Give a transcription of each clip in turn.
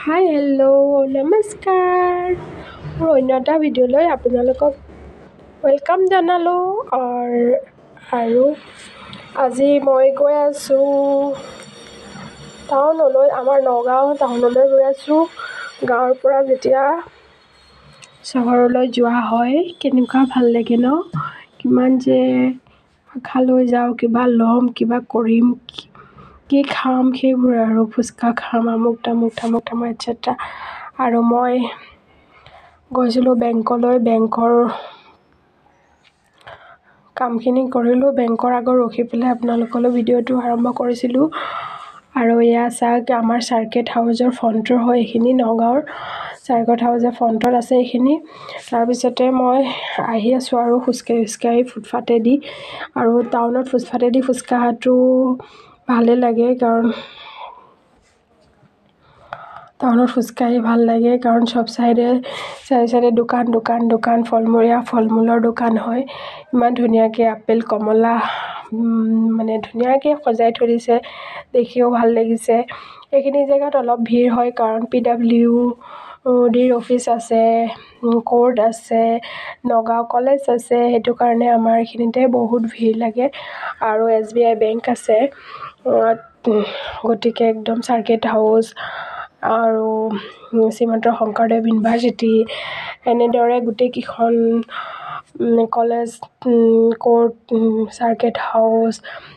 Hi hello' নমস্কাৰ মোৰ অন্য এটা ভিডিঅ'লৈ আপোনালোকক ৱেলকাম জনালোঁ আৰু আজি মই গৈ আছোঁ টাউনলৈ আমাৰ নগাঁও টাউনলৈ গৈ আছোঁ। গাঁৱৰ পৰা যেতিয়া চহৰলৈ যোৱা হয় কেনেকুৱা ভাল লাগে ন, কিমান যে আশা লৈ যাওঁ, কিবা ল'ম, কিবা কৰিম, কি খাম, সেইবোৰ আৰু ফুচকা খাম, আমুক তামুক এটচেট্ৰা। আৰু মই গৈছিলোঁ বেংকলৈ, বেংকৰ কামখিনি কৰিলোঁ। বেংকৰ আগত ৰখি পেলাই আপোনালোকলৈ ভিডিঅ'টো আৰম্ভ কৰিছিলোঁ। আৰু এয়া চাওক, আমাৰ চাৰ্কেট হাউচৰ ফ্ৰণ্টৰ হয় এইখিনি, নগাঁৱৰ চাৰ্কেট হাউচৰ ফ্ৰণ্টত আছে এইখিনি। তাৰপিছতে মই আহি আছোঁ আৰু খোজকাঢ়ি ফুটপাথেদি, আৰু টাউনত ফুটপাথেদি খোজ কঢ়াটো ভালেই লাগে, কাৰণ টাউনত খোজকাঢ়ি ভাল লাগে, কাৰণ চব চাইডে দোকান, ফল মূলৰ দোকান হয়। ইমান ধুনীয়াকৈ আপেল, কমলা মানে ধুনীয়াকৈ সজাই থৈ দিছে, দেখিও ভাল লাগিছে। এইখিনি জেগাত অলপ ভিৰ হয়, কাৰণ PWDৰ অফিচ আছে, কোৰ্ট আছে, নগাঁও কলেজ আছে, সেইটো কাৰণে আমাৰ এইখিনিতে বহুত ভিৰ লাগে। আৰু SBI বেংক আছে, গতিকে একদম চাৰ্কেট হাউচ আৰু শ্ৰীমন্ত শংকৰদেৱ ইউনিভাৰ্চিটি, এনেদৰে গোটেইকেইখন college, court, circuit house,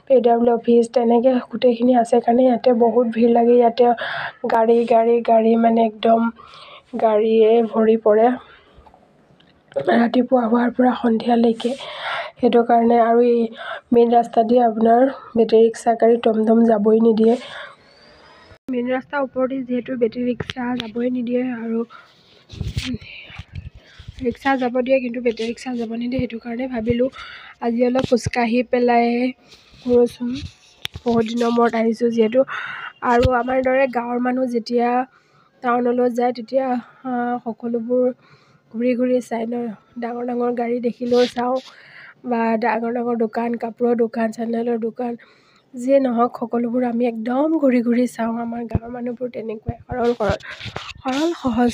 PW office, তেনেকৈ গোটেইখিনি আছে কাৰণে ইয়াতে বহুত ভিৰ লাগে। ইয়াতে গাড়ী মানে একদম গাড়ীয়ে ভৰি পৰে ৰাতিপুৱা হোৱাৰ পৰা সন্ধিয়ালৈকে। সেইটো কাৰণে আৰু এই মেইন ৰাস্তা দি আপোনাৰ বেটেৰী ৰিক্সা, গাড়ী, টমটম যাবই নিদিয়ে। মেইন ৰাস্তাৰ ওপৰেদি যিহেতু বেটেৰী ৰিক্সা যাবই নিদিয়ে, আৰু ৰিক্সা যাব দিয়ে কিন্তু বেটেৰী ৰিক্সা যাব নিদিয়ে। সেইটো কাৰণে ভাবিলোঁ আজি অলপ খোজকাঢ়ি পেলাই ঘূৰোচোন, বহুত দিনৰ মূৰত আহিছোঁ যিহেতু। আৰু আমাৰ দৰে গাঁৱৰ মানুহ যেতিয়া টাউনলৈ যায় তেতিয়া সকলোবোৰ ঘূৰি চাই ন, ডাঙৰ গাড়ী দেখিলেও চাওঁ, বা ডাঙৰ দোকান, কাপোৰৰ দোকান, চেণ্ডেলৰ দোকান, যিয়ে নহওক সকলোবোৰ আমি একদম ঘূৰি চাওঁ। আমাৰ গাঁৱৰ মানুহবোৰ তেনেকুৱাই সৰল সহজ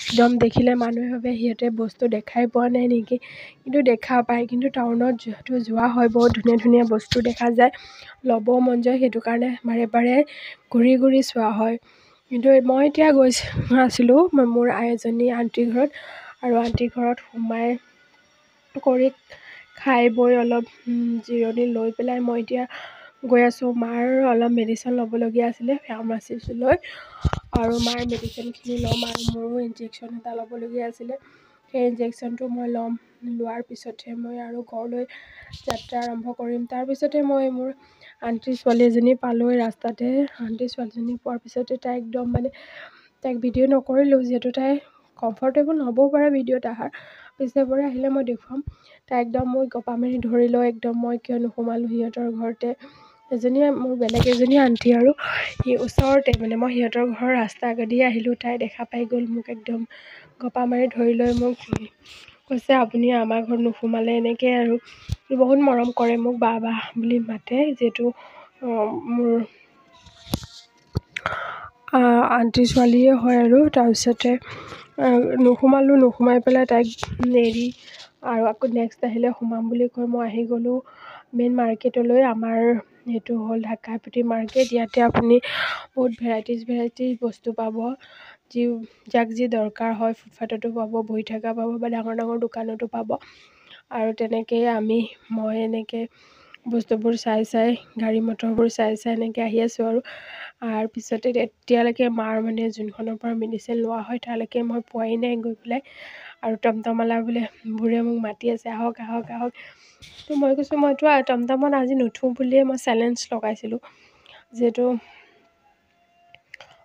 একদম। দেখিলে মানুহে ভাবে সিহঁতে বস্তু দেখাই পোৱা নাই নেকি, কিন্তু দেখা পায়। কিন্তু টাউনত যিহেতু যোৱা হয়, বহুত ধুনীয়া বস্তু দেখা যায়, ল'ব মন যায়, সেইটো কাৰণে বাৰে ঘূৰি চোৱা হয়। কিন্তু মই এতিয়া আছিলোঁ মোৰ এজনী আণ্টিৰ ঘৰত, আৰু আণ্টিৰ ঘৰত সোমাই কৰি খাই বৈ অলপ জিৰণি লৈ পেলাই মই এতিয়া গৈ আছোঁ। মাৰ অলপ মেডিচিন ল'বলগীয়া আছিলে ফাৰ্মাচীলৈ, আৰু মাৰ মেডিচিনখিনি ল'ম, আৰু মোৰো ইনজেকশ্যন এটা ল'বলগীয়া আছিলে। সেই ইনজেকশ্যনটো মই লোৱাৰ পিছতহে মই আৰু ঘৰলৈ যাত্ৰা আৰম্ভ কৰিম। তাৰপিছতে মই মোৰ আণ্টিৰ ছোৱালী এজনী পালোঁ ৰাস্তাতে। আণ্টিৰ ছোৱালীজনী পোৱাৰ পিছতে তাইক ভিডিঅ' নকৰিলোঁ, যিহেতু তাই কমফৰ্টেবল নহ'বও পাৰে ভিডিঅ'ত অহাৰ পিছৰে আহিলে মই দেখুৱাম। তাই একদম মই গপা মাৰি ধৰি লওঁ, একদম মই কিয় নোসোমালোঁ সিহঁতৰ ঘৰতে। মোৰ বেলেগ এজনী আণ্টি, আৰু সেই ওচৰতে মানে মই সিহঁতৰ ঘৰৰ ৰাস্তা আগেদিয়ে আহিলোঁ। তাই দেখা পাই গ'ল, মোক একদম গপা মাৰি ধৰি লৈ মোক কৈছে, আপুনি আমাৰ ঘৰত নোসোমালে, এনেকৈ আৰু বহুত মৰম কৰে মোক, বা বুলি মাতে, যিহেতু মোৰ আণ্টিৰ ছোৱালীয়ে হয়। আৰু তাৰপিছতে নোসোমাই পেলাই তাইক এৰি, আৰু আকৌ নেক্সট আহিলে সোমাম বুলি কৈ মই আহি গ'লোঁ মেইন মাৰ্কেটলৈ। আমাৰ সেইটো হ'ল ঢাকাপতি মাৰ্কেট। ইয়াতে আপুনি বহুত ভেৰাইটিজ বস্তু পাব, যাক যি দৰকাৰ হয় ফুটপাথতো পাব, বহি থকা পাব, বা ডাঙৰ দোকানতো পাব। আৰু তেনেকৈয়ে মই এনেকৈ বস্তুবোৰ চাই গাড়ী মটৰবোৰ চাই এনেকৈ আহি আছোঁ। আৰু পিছতে এতিয়ালৈকে মাৰ মানে যোনখনৰ পৰা মেডিচিন লোৱা হয় তালৈকে মই পোৱাই নাই গৈ পেলাই। আৰু টমটমৱালাবোৰে মোক মাতি আছে, আহক। তো মই কৈছোঁ মইতো টমটমত আজি নুঠোঁ বুলিয়ে মই চেলেঞ্জ লগাইছিলোঁ, যিহেতু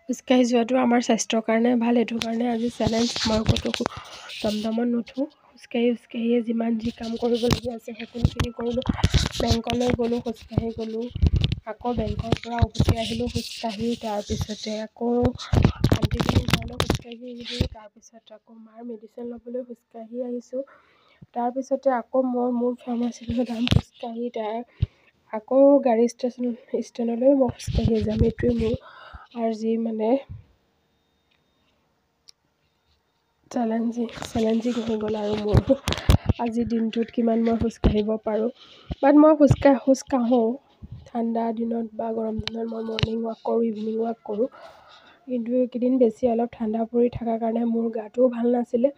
খোজকাঢ়ি যোৱাটো আমাৰ স্বাস্থ্যৰ কাৰণে ভাল। সেইটো কাৰণে আজি চেলেঞ্জ, মই ক'তো টমটমত নুঠোঁ, খোজকাঢ়িয়ে যিমান যি কাম কৰিবলগীয়া আছে সকলোখিনি কৰিলোঁ। বেংকলৈ গ'লোঁ, খোজকাঢ়ি গ'লোঁ, আকৌ বেংকৰ পৰা উভতি আহিলোঁ খোজকাঢ়ি। তাৰপিছতে আকৌ আণ্টিজনীৰ ঘৰলৈ খোজকাঢ়ি আহিলোঁ। তাৰপিছত আকৌ মাৰ মেডিচিন ল'বলৈ খোজকাঢ়ি আহিছোঁ। তাৰপিছতে আকৌ মই মোৰ ফাৰ্মাচীলৈ যাম খোজকাঢ়ি, আকৌ গাড়ী ষ্টেণ্ডলৈ মই খোজকাঢ়ি যাম। এইটোৱে মোৰ আজি মানে চেলেঞ্জিং হৈ গ'ল আৰু মোৰ আজিৰ দিনটোত কিমান মই খোজকাঢ়িব পাৰোঁ। বাট মই খোজ কাঢ়োঁ ঠাণ্ডা দিনত বা গৰম দিনত মই মৰ্ণিং ৱাক কৰোঁ, ইভিনিং ৱাক কৰোঁ। কিন্তু এইকেইদিন বেছি অলপ ঠাণ্ডা পৰি থকাৰ কাৰণে মোৰ গাটোও ভাল নাছিলে,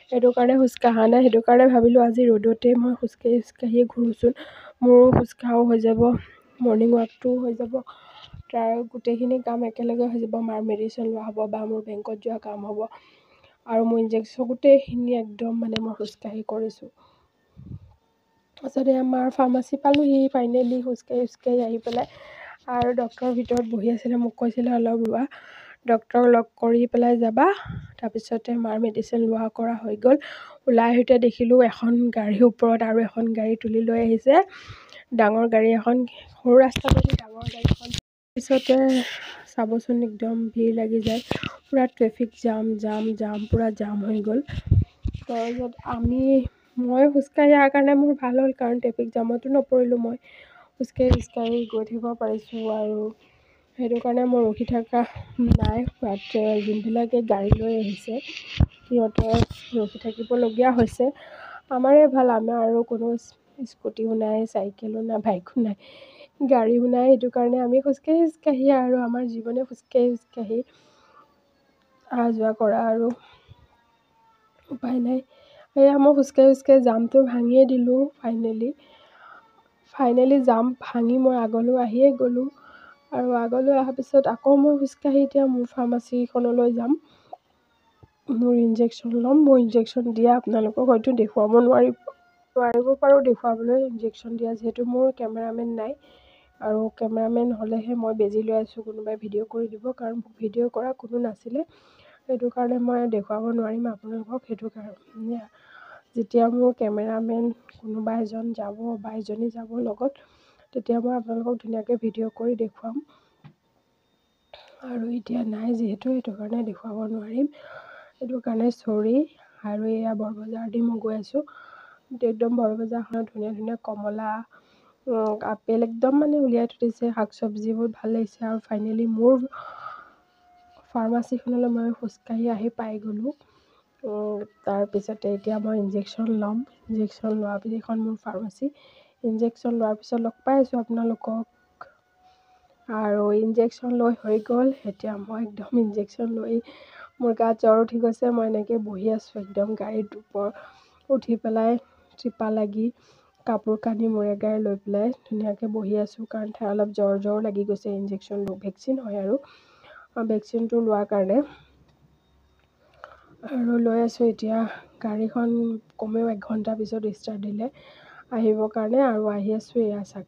সেইটো কাৰণে খোজ কঢ়া নাই। সেইটো কাৰণে ভাবিলোঁ আজি ৰ'দতে মই খোজকাঢ়িয়ে ঘূৰোঁচোন, মোৰো খোজকঢ়াও হৈ যাব, মৰ্ণিং ৱাকটোও হৈ যাব, তাৰ গোটেইখিনি কাম একেলগে হৈ যাব। মাৰ মেডিচিন লোৱা হ'ব বা মোৰ বেংকত যোৱা কাম হ'ব আৰু মোৰ ইনজেকশ্যন, গোটেইখিনি একদম মানে মই খোজকাঢ়ি কৰিছোঁ। তাৰপাছতে আমাৰ ফাৰ্মাচী পালোঁহি ফাইনেলি খোজকাঢ়ি আহি পেলাই, আৰু ডক্টৰৰ ভিতৰত বহি আছিলে, মোক কৈছিলে অলপ ৰোৱা, ডক্টৰক লগ কৰি পেলাই যাবা। তাৰপিছতে মাৰ মেডিচিন লোৱা কৰা হৈ গ'ল। ওলাই আহোঁতে দেখিলোঁ এখন গাড়ীৰ ওপৰত আৰু এখন গাড়ী তুলি লৈ আহিছে, ডাঙৰ গাড়ী এখন, সৰু ৰাস্তাটোদি ডাঙৰ গাড়ী এখন। তাৰপিছতে চাবচোন একদম ভিৰ লাগি যায়, পূৰা ট্ৰেফিক জাম পূৰা জাম হৈ গ'ল। তাৰপিছত মই খোজকাঢ়ি অহাৰ কাৰণে মোৰ ভাল হ'ল, কাৰণ ট্ৰেফিক জামতো নপৰিলোঁ, মই খোজকাঢ়ি গৈ থাকিব পাৰিছোঁ। আৰু সেইটো কাৰণে মই ৰখি থকা নাই। বাট যোনবিলাকে গাড়ী লৈ আহিছে সিহঁতে ৰখি থাকিবলগীয়া হৈছে। আমাৰে ভাল, আমাৰ আৰু কোনো স্কুটিও নাই, চাইকেলো নাই, বাইকো নাই, গাড়ীও নাই। সেইটো কাৰণে আমি খোজকাঢ়ি আৰু আমাৰ জীৱনে খোজকাঢ়ি অহা যোৱা কৰা, আৰু উপায় নাই। এয়া মই খোজকাঢ়ি জামটো ভাঙিয়ে দিলোঁ। ফাইনেলি জাম ভাঙি মই আগলৈ আহিয়ে গ'লোঁ। আৰু আগলৈ অহাৰ পিছত আকৌ মই খোজকাঢ়ি এতিয়া মোৰ ফাৰ্মাচীখনলৈ যাম, মোৰ ইনজেকশ্যন ল'ম। মোৰ ইনজেকশ্যন দিয়া আপোনালোকক হয়তো দেখুৱাব নোৱাৰিব পাৰোঁ দেখুৱাবলৈ ইনজেকশ্যন দিয়া, যিহেতু মোৰ কেমেৰামেন নাই, আৰু কেমেৰামেন হ'লেহে মই বেজি লৈ আছোঁ, কোনোবাই ভিডিঅ' কৰি দিব, কাৰণ ভিডিঅ' কৰা কোনো নাছিলে। সেইটো কাৰণে মই দেখুৱাব নোৱাৰিম আপোনালোকক। সেইটো কাৰণে যেতিয়া মোৰ কেমেৰামেন কোনোবা এজন যাব বা এজনী যাব লগত, তেতিয়া মই আপোনালোকক ধুনীয়াকৈ ভিডিঅ' কৰি দেখুৱাম। আৰু এতিয়া নাই যিহেতু, সেইটো কাৰণে দেখুৱাব নোৱাৰিম, সেইটো কাৰণে চৰি। আৰু এয়া বৰবজাৰ দি মই গৈ আছোঁ, একদম বৰবজাৰখনত ধুনীয়া কমলা, আপেল একদম মানে উলিয়াই থৈ দিছে, শাক চবজিবোৰ ভাল লাগিছে। আৰু ফাইনেলি মোৰ ফাৰ্মাচীখনলৈ মই খোজকাঢ়ি আহি পাই গ'লোঁ। তাৰপিছতে এতিয়া মই ইনজেকশ্যন ল'ম। ইনজেকশ্যন লোৱাৰ পিছত, এইখন মোৰ ফাৰ্মাচী, ইনজেকশ্যন লোৱাৰ পিছত লগ পাই আছোঁ আপোনালোকক। আৰু ইনজেকশ্যন লৈ হৈ গ'ল। এতিয়া মই একদম ইনজেকশ্যন লৈ মোৰ গাত জ্বৰ উঠি গৈছে, মই এনেকৈ বহি আছোঁ একদম গাড়ীত ওপৰত উঠি পেলাই, টিপা লাগি কাপোৰ কানি মূৰে গায়ে লৈ পেলাই ধুনীয়াকৈ বহি আছোঁ, কাৰণ অলপ জ্বৰ লাগি গৈছে। ইনজেকশ্যন ভেকচিন হয়, আৰু ভেকচিনটো লোৱাৰ কাৰণে আৰু লৈ আছোঁ। এতিয়া গাড়ীখন কমেও 1 ঘণ্টাৰ পিছত ষ্টাৰ্ট দিলে আহিবৰ কাৰণে, আৰু আহি আছোঁ। এয়া চাওক